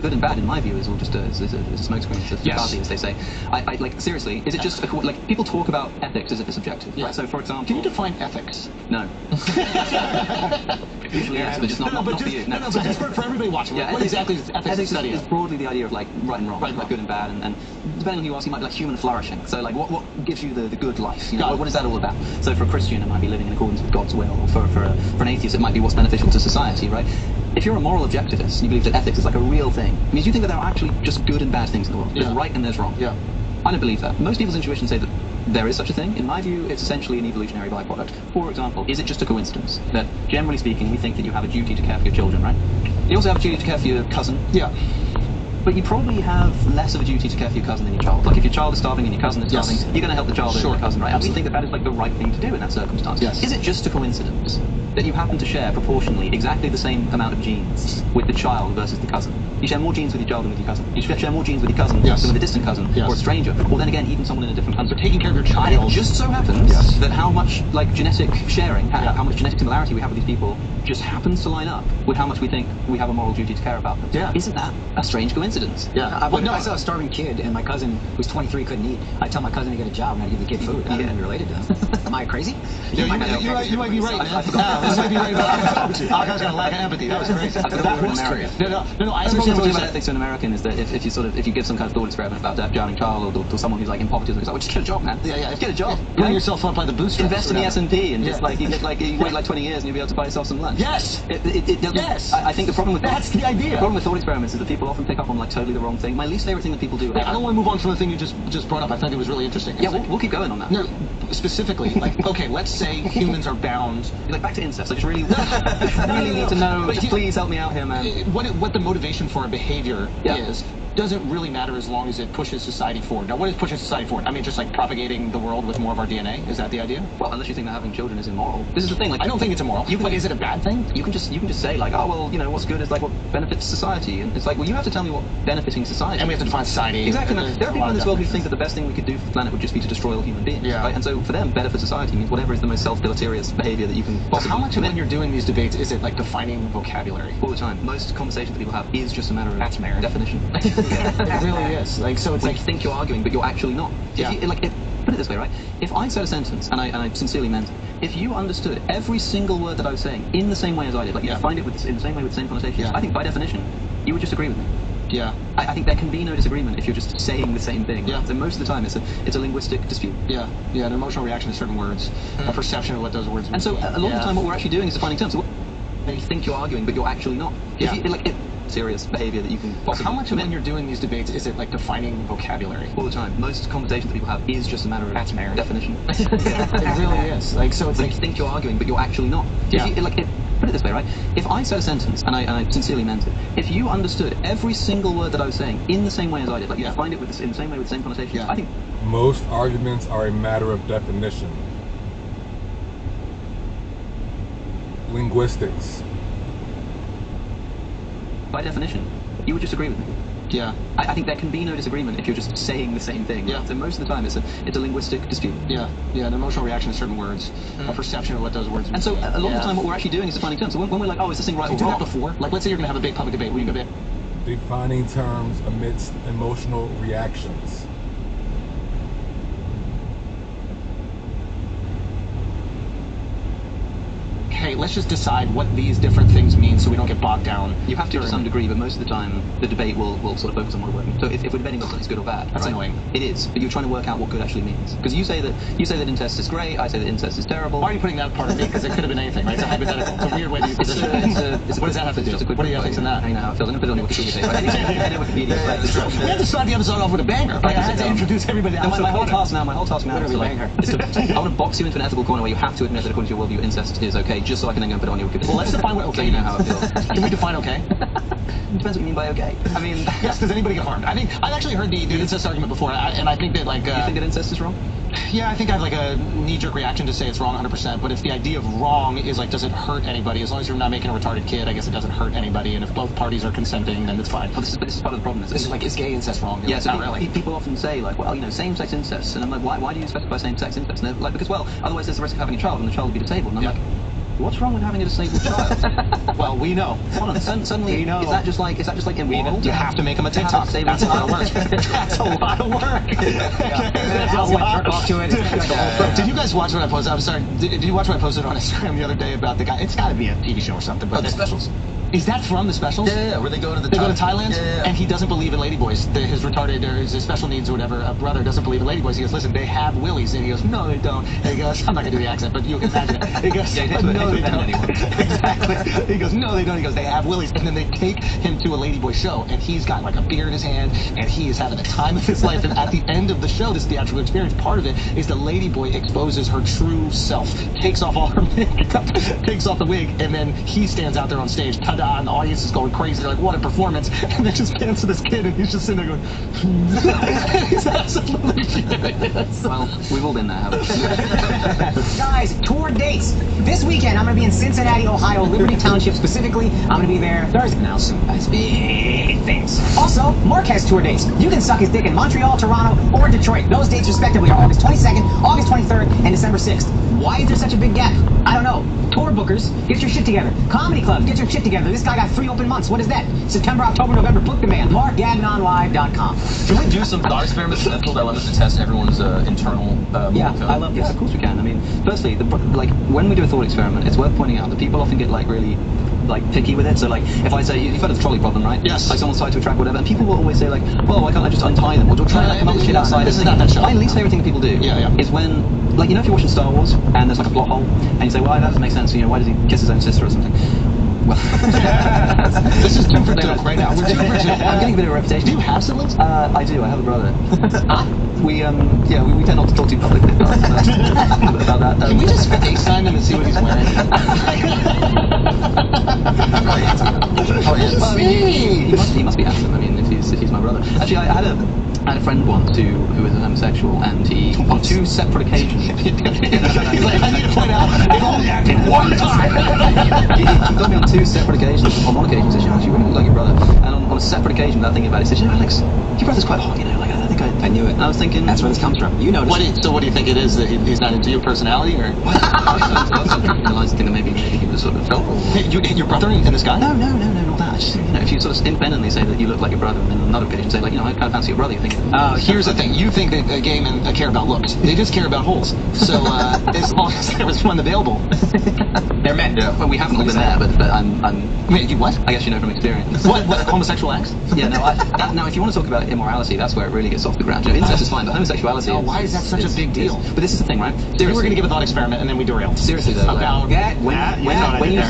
Good and bad, in my view, is all just a smokescreen. It's a fugazi, as they say. I like, seriously, is it just like people talk about ethics as if it's objective? Yeah. Right? So, for example, can you define ethics? No. Usually, yes, but just not for you. No, but just for everybody watching. Yeah, what exactly is ethics study? Is broadly the idea of like right and wrong, like good and bad, and depending on who you ask, you might be like human flourishing. So, like, what gives you the good life? You know, what is that all about? So, for a Christian, it might be living in accordance with God's will. Or for an atheist, it might be what's beneficial to society, right? If you're a moral objectivist and you believe that ethics is like a real thing, it means you think that there are actually just good and bad things in the world. There's right and there's wrong. Yeah. I don't believe that. Most people's intuition say that there is such a thing. In my view, it's essentially an evolutionary byproduct. For example, is it just a coincidence that, generally speaking, we think that you have a duty to care for your children, right? You also have a duty to care for your cousin. Yeah. But you probably have less of a duty to care for your cousin than your child. Like, if your child is starving and your cousin is starving, you're going to help the child over your cousin, right? And we think that that is like the right thing to do in that circumstance. Yes. Is it just a coincidence that you happen to share proportionally exactly the same amount of genes with the child versus the cousin? You share more genes with your child than with your cousin. You share more genes with your cousin than with a distant cousin or a stranger, or then again, even someone in a different country. So taking care of your child. And it just so happens that how much like genetic sharing, how much genetic similarity we have with these people just happens to line up with how much we think we have a moral duty to care about them. Yeah. Isn't that a strange coincidence? Yeah. I saw a starving kid, and my cousin, who's 23, couldn't eat. I tell my cousin to get a job, and I give the kid food. I don't even relate to him. Am I crazy? You might be right, man. You might be right about that. I was going to lack of empathy. That was crazy. That was crazy. No, I understand what you're about saying. Ethics to an American is that if you give some kind of thought experiment about that drowning child or someone who's like in poverty, it's like, well, just get a job, man. Yeah. Get a job. Bring yourself up by the bootstraps. Invest in the S&P and just like you wait like 20 years and you'll be able to buy yourself some lunch. Yes. Yes. I think the problem with that's the idea. The problem with thought experiments is that people often pick up on like totally the wrong thing. My least favorite thing that people do. I don't want to move on from the thing you just brought up. I thought it was really interesting. Yeah, we'll keep going on that. No, specifically, like, okay, let's say humans are bound. Like back to incest. I just really need to know. Just please help me out here, man. What the motivation for a behavior is doesn't really matter as long as it pushes society forward. Now, what is pushing society forward? I mean, just like propagating the world with more of our DNA. Is that the idea? Well, unless you think that having children is immoral. This is the thing. Like, I don't think it's immoral. But is it a bad thing? You can just say like, oh well, you know, what's good is like what benefits society, and it's like, well, you have to tell me what benefiting society. And we have to define society. Exactly. There are people in this world who think that the best thing we could do for the planet would just be to destroy all human beings. Yeah. Right? And so for them, better for society means whatever is the most self-deleterious behavior that you can possibly. How much when you're doing these debates is it like defining vocabulary? All the time. Most conversations that people have is just a matter of definition. It really is. Like, so it's like you think you're arguing, but you're actually not. Yeah. Put it this way, right? If I said a sentence and I sincerely meant it, if you understood every single word that I was saying in the same way as I did, like you find it in the same way with the same connotations, I think by definition you would just agree with me. Yeah. I think there can be no disagreement if you're just saying the same thing. Yeah. So most of the time it's a linguistic dispute. Yeah. Yeah. An emotional reaction to certain words, a perception of what those words mean. And so a lot of the time, what we're actually doing is defining terms. So you think you're arguing, but you're actually not. Serious behavior that you can possibly. How much when you're doing these debates is it like defining vocabulary? All the time. Most conversations that people have is just a matter of definition. It really is. Like, so it's like you think you're arguing, but you're actually not. Yeah. Put it this way, right? If I said a sentence and I sincerely meant it, if you understood every single word that I was saying in the same way as I did, like you find it in the same way with the same connotations, I think most arguments are a matter of definition. Linguistics. By definition, you would just agree with me. Yeah. I think there can be no disagreement if you're just saying the same thing. Yeah. So most of the time it's a linguistic dispute. Yeah. Yeah. An emotional reaction to certain words, a perception of what those words mean. And so a lot of the time what we're actually doing is defining terms. So when we're like, oh, is this thing right or wrong? Did you do that before? Like, let's say you're going to have a big public debate. What are you going to do? Defining terms amidst emotional reactions. Hey, let's just decide what these different things mean so we don't get bogged down. You have to some degree, but most of the time the debate will sort of focus on what we're working. So if we're debating whether it's good or bad, that's annoying. It is, but you're trying to work out what good actually means. Because you say that incest is great, I say that incest is terrible. Why are you putting that part of me? Because it could have been anything, right? It's a hypothetical. It's a weird way to use it. What does that have to do? What are your ethics in that? I know how it feels. I'm going to put it on your Wikipedia page. We have to start the episode off with a banger. I had to introduce everybody else. My whole task now is I want to box you into an ethical corner where you have to admit that according to your worldview, incest is okay, just so I can then go and put it on your Wikipedia. Well, let's define what okay means. You know how it feels. Can we define okay? Depends what you mean by okay. I mean, yes, does anybody get harmed? I think I've actually heard the incest argument before, and I think that like. You think that incest is wrong? Yeah, I think I have like a knee-jerk reaction to say it's wrong 100%. But if the idea of wrong is like, does it hurt anybody? As long as you're not making a retarded kid, I guess it doesn't hurt anybody. And if both parties are consenting, then it's fine. Well, this is part of the problem. This is like, is gay incest wrong? Yeah, so not really. People often say like, well, you know, same-sex incest, and I'm like, why do you specify same-sex incest? And they're like, because well, otherwise there's the risk of having a child, and the child will be disabled. And I'm like, What's wrong with having a disabled child? Well, we know. Hold on, suddenly, We know. is that just like immoral? You have to make him a TikTok. That's a lot of work. That's a lot of work. That's a lot. Off to it. Did you guys watch what I posted? I'm sorry. Did you watch what I posted on Instagram the other day about the guy? It's got to be a TV show or something. But Oh, the specials. Is that from the specials? Yeah, where they go to the They go to Thailand, Yeah. and he doesn't believe in ladyboys. His retarded or his special needs or whatever brother doesn't believe in ladyboys. He goes, listen, they have willies. And he goes, no, they don't. And he goes, I'm not going to do the accent, but you can imagine it. He goes, Yeah, no, they offend don't. anyone. Exactly. He goes, no, they don't. He goes, they have willies. And then they take him to a ladyboy show, and he's got like a beer in his hand, and he is having the time of his life. And at the end of the show, this theatrical experience, part of it is the ladyboy exposes her true self, takes off all her makeup, takes off the wig, and then he stands out there on stage, ta-da, and the audience is going crazy. They're like, what a performance. And they just pans to this kid, and he's just sitting there going, he's absolutely furious. Well, we've all been there, haven't we? Guys, tour dates. This weekend, I'm going to be in Cincinnati, Ohio, Liberty Township specifically. I'm going to be there Thursday. Now soon, guys. Big things. Also, Mark has tour dates. You can suck his dick in Montreal, Toronto, or Detroit. Those dates, respectively, are August 22nd, August 23rd, and December 6th. Why is there such a big gap? I don't know. Tour bookers, get your shit together. Comedy clubs, get your shit together. This guy got 3 open months. What is that? September, October, November. Book demand. MarkGagnonLive.com. Can we do some thought experiments that allow us to test everyone's internal Yeah, moral I code? love Yes, this. of course we can. I mean, firstly, when we do a thought experiment, it's worth pointing out that people often get like really picky with it. So like, if I say, you've heard of the trolley problem, right? Yes. Like someone's tied to a track, whatever, and people will always say like, well, why can't I just untie them? Or do try and come up with shit outside. This is not that show. My least favorite thing that people do is when, like, you know, if you're watching Star Wars and there's like a plot hole, and you say, well, that doesn't make sense. You know, why does he kiss his own sister or something? Well, This is 2 for 2 right now. We're 2 for 2. I'm getting a bit of a reputation. Do you have siblings? I do. I have a brother. we tend not to talk too publicly about that. Can we just FaceTime him and see what he's wearing? Oh, yes. Well, I mean, he must be handsome. I mean, if he's my brother. Actually, I had a friend once who was a homosexual, and he on 2 separate occasions. He's like, I need to point out, it only happened 1 time. he told me on 2 separate occasions. On one occasion, he said, you know, you really look like your brother. And on a separate occasion, without thinking about it, he said, you know, Alex, your brother's quite hot. You know, like I think I knew it. And I was thinking, That's where this comes from. You noticed. So what do you think it is, that he's not into your personality, or? I realized that maybe he was sort of felt. Hey, your brother and this guy? No, not that. Just, you know, if you sort of independently say that you look like your brother, and then on another occasion say like, you know, I kind of fancy your brother, you think. Here's the thing. You think that gay men care about looks. They just care about holes. So as long as there was one available, they're men. Yeah. Well, we haven't all been there, but I'm. Wait, you what? I guess you know from experience. What homosexual acts? Yeah, no. Now, if you want to talk about immorality, that's where it really gets off the ground. You know, incest is fine, but homosexuality. Why is that such a big deal? But this is the thing, right? We were going to give a thought experiment, and then we derailed. Seriously though, About when you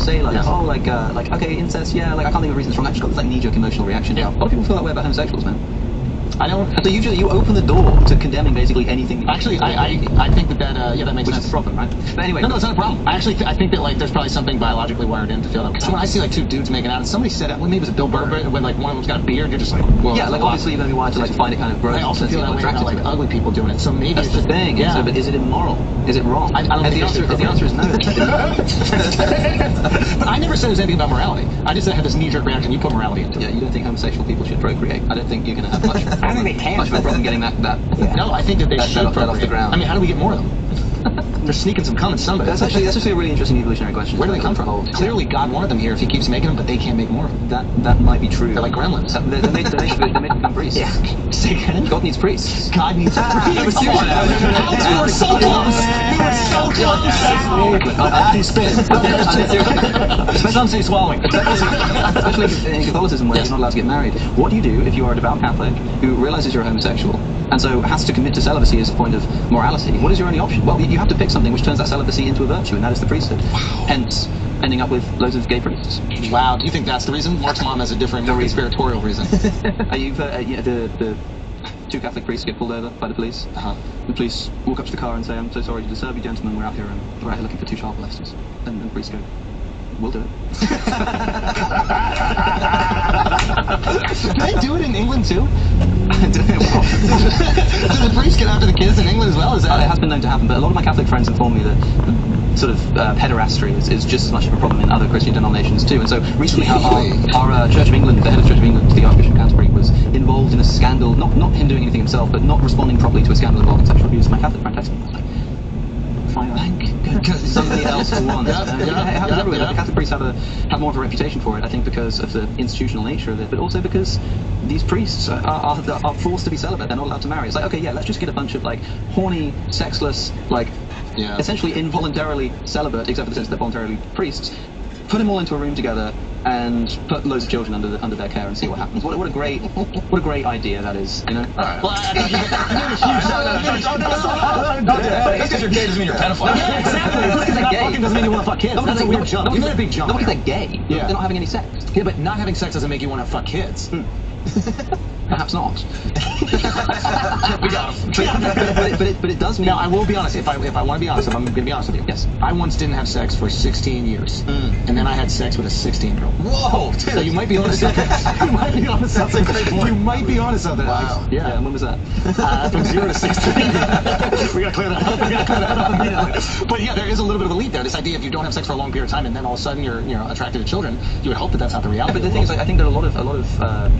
say like, oh, like okay, incest, yeah, like I can't think of reasons wrong. I just got this like knee-jerk emotional reaction. Yeah. A lot of people feel that way about homosexuals, man. I don't. So usually you open the door to condemning basically anything. Actually, I think that makes which sense. is a problem, right? But anyway, No, it's not a problem. I actually I think that like there's probably something biologically wired in to feel that. So when I see like 2 dudes making out, and somebody said, well, maybe it was a Bill Burr, when like one of them's got a beard, you're just like, whoa. yeah, like obviously you're going to be wired to like find it kind of gross. I also feel that way about like ugly people doing it. So maybe That's it's the just, thing. Yeah. So, but is it immoral? Is it wrong? I don't and think the answer is no. But I never said it was anything about morality. I just said I had this knee-jerk reaction. You put morality into it. Yeah, you don't think homosexual people should procreate? I don't think you're going to have much. I don't think they can. Much of a problem getting that. No, I think that they That- should that off the procreate. ground. I mean, how do we get more of them? They're sneaking some cum in somebody. That's actually a really interesting evolutionary question. Where do they come from? Clearly, God wanted them here if He keeps making them, but they can't make more of them. That might be true. They're like gremlins. They're made to become priests. Yeah. Say again? God needs priests. God needs priests. Come on now. Alex, we were so close. We were so close. He's spinning. Depends on say swallowing. Especially in Catholicism, where you're not allowed to get married. What do you do if you are a devout Catholic who realizes you're a homosexual and so has to commit to celibacy as a point of morality? What is your only option? Well, you have to pick something which turns that celibacy into a virtue, and that is the priesthood. Wow. Hence, ending up with loads of gay priests. Wow. Do you think that's the reason? Mark's mom has a different, more conspiratorial reason. Are you the 2 Catholic priests get pulled over by the police? The police walk up to the car and say, "I'm so sorry to disturb you, gentlemen. We're out here looking for 2 child molesters." And the priests go, "We'll do it." Can they do it in England too? I don't know. Do the priests get after the kids in England as well? Is It that? has been known to happen, but a lot of my Catholic friends inform me that sort of pederasty is just as much of a problem in other Christian denominations too. And so recently, our Church of England, the head of Church of England, the Archbishop of Canterbury, was involved in a scandal. Not him doing anything himself, but not responding properly to a scandal involving sexual abuse. My Catholic friend texted me. somebody else to want. Yeah, It happens everywhere. yeah. The Catholic priests have more of a reputation for it, I think, because of the institutional nature of it, but also because these priests are forced to be celibate. They're not allowed to marry. It's like, okay, yeah, let's just get a bunch of like horny, sexless, like essentially involuntarily celibate, except for the sense that they're voluntarily priests. Put them all into a room together and put loads of children under their care and see what happens. What a great idea that is, you know. Just because you're gay doesn't mean you're a pedophile. Yeah, exactly. Just because they're fucking doesn't mean you want to fuck kids. That's a weird jump. You made a big jump. Not because they're gay. Yeah. They're not having any sex. Yeah, but not having sex doesn't make you want to fuck kids. Perhaps not. We got him. But it does mean. Now, I will be honest. If I want to be honest, if I'm going to be honest with you. Yes. I once didn't have sex for 16 years. And then I had sex with a 16-year-old. Whoa, dude. So you might be honest something. You might be honest something. You might be honest something. Wow. Yeah, and when was that? From 0 to 16. We gotta clear that up immediately. But yeah, there is a little bit of a leap there. This idea if you don't have sex for a long period of time and then all of a sudden you're attracted to children, you would hope that that's not the reality. But the thing is, I think that a lot of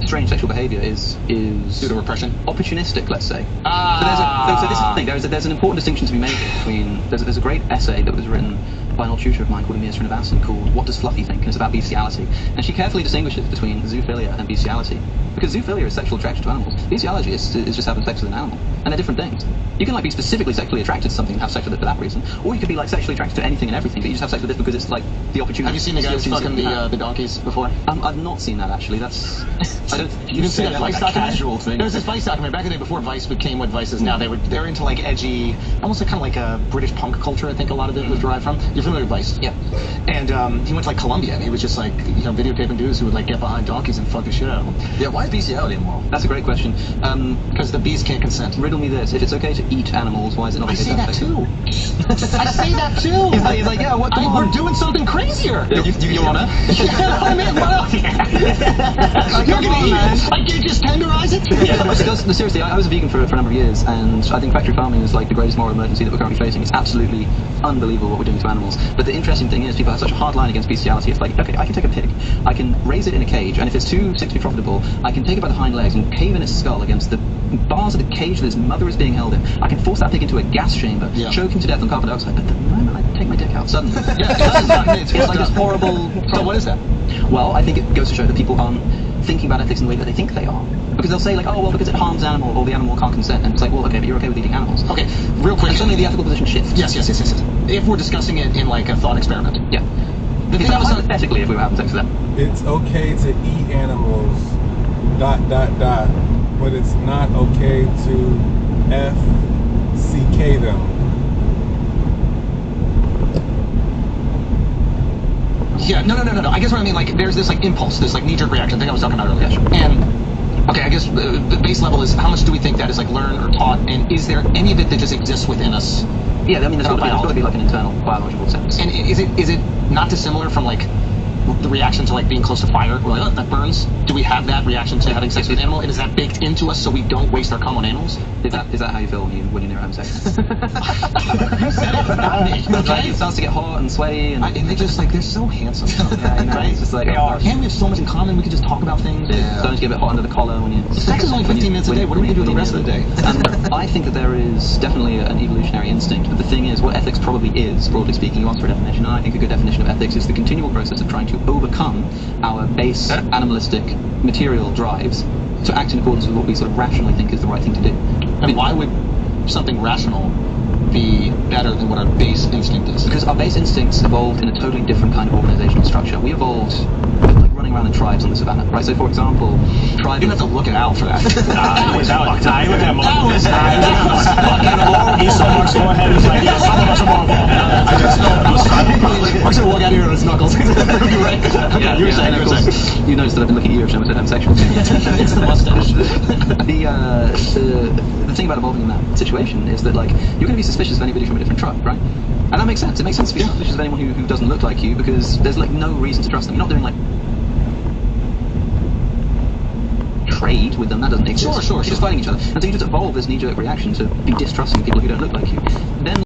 strange sexual behaviour is due to repression, opportunistic, let's say. So this is the thing. There's an important distinction to be made here between. There's a great essay that was written by an old tutor of mine called Amir Srinivasan called "What Does Fluffy Think?" and it's about bestiality. And she carefully distinguishes between zoophilia and bestiality, because zoophilia is sexual attraction to animals. Bestiality is just having sex with an animal, and they're different things. You can like be specifically sexually attracted to something and have sex with it for that reason, or you could be like sexually attracted to anything and everything, but you just have sex with it because it's like the opportunity. Have you seen the guys fucking the donkeys before? I've not seen that actually. That's I don't. You didn't see that Vice documentary? Casual thing. There was this Vice documentary back in the day before Vice became what Vice is now. They're into like edgy, almost like kind of like a British punk culture. I think a lot of it was derived from. You're familiar with Vice? Yeah. And he went to like Colombia and he was just like videotaping dudes who would like get behind donkeys and fuck the shit out of them. Yeah, why is bestiality immoral? That's a great question. Because the beast can't consent. Riddle me this: if it's okay to eat animals, why is it not I okay say to have that sex? too. I say that too. He's like, yeah, what? We're doing something crazier. You wanna? Yeah, I mean, what else? You're gonna eat it. I can't just tenderize it. No, seriously, I was a vegan for a number of years, and I think factory farming is like the greatest moral emergency that we're currently facing. It's absolutely unbelievable what we're doing to animals. But the interesting thing is, people have such a hard line against bestiality. It's like, okay, I can take a pig, I can raise it in a cage, and if it's too sick to be profitable, I can take it by the hind legs and cave in its skull against the bars of the cage that its mother is being held in. I can force that pig into a gas chamber, choke him to death on carbon dioxide. But the moment I take my dick out, suddenly, it's like this horrible. So what is that? Well, I think it goes to show that people aren't thinking about ethics in the way that they think they are. Because they'll say like, oh well, because it harms an animal or the animal can't consent, and it's like, well, okay, but you're okay with eating animals. Okay, real quick. And suddenly the ethical position shifts. Yes. If we're discussing it in like a thought experiment. Yeah. The thing I was hypothetically, if we were having sex with them. It's okay to eat animals, ... but it's not okay to FCK them. Yeah, no. I guess what I mean, like, there's this like impulse, this like knee-jerk reaction thing I was talking about earlier. And okay, I guess the base level is how much do we think that is like learned or taught, and is there any of it that just exists within us? Yeah, I mean, there's got to be like an internal biological sense. And is it not dissimilar from like the reaction to like being close to fire? We're like, oh, that burns. Do we have that reaction to having sex with an animal? And is that baked into us so we don't waste our cum on animals? Is that how you feel when you're near having sex? You said it, not me. Like, it starts to get hot and sweaty, and they just like, they're so handsome. Yeah, you know, right? it's just like, they are. And we have so much in common. We could just talk about things. Yeah. Starting to get a bit hot under the collar when you. Sex is only 15 minutes a day. What do we do the rest of the day? I think that there is definitely an evolutionary instinct, but the thing is, what ethics probably is, broadly speaking, you asked for a definition, and I think a good definition of ethics is the continual process of trying to overcome our base animalistic material drives to act in accordance with what we sort of rationally think is the right thing to do. And why would something rational be better than what our base instinct is? Because our base instincts evolved in a totally different kind of organizational structure. We evolved like running around in tribes on the savannah, right? So, for example, tribes... You don't have to look it out for that. He looked at most. He saw Mark's forehead. He's like, yeah, some of us are more involved. I just know. Mark's gonna walk out here on his knuckles. You're right. Yeah, You're saying. You noticed that I've been looking at you every time I said homosexual. It's the mustache. The thing about evolving in that situation is that, like, you're going to be suspicious of anybody from a different tribe, right? And that makes sense. It makes sense to be suspicious of anyone who doesn't look like you, because there's, like, no reason to trust them. You're not doing, like, trade with them. That doesn't exist. Sure. You're just fighting each other. And so you just evolve this knee-jerk reaction to be distrusting people who don't look like you. Then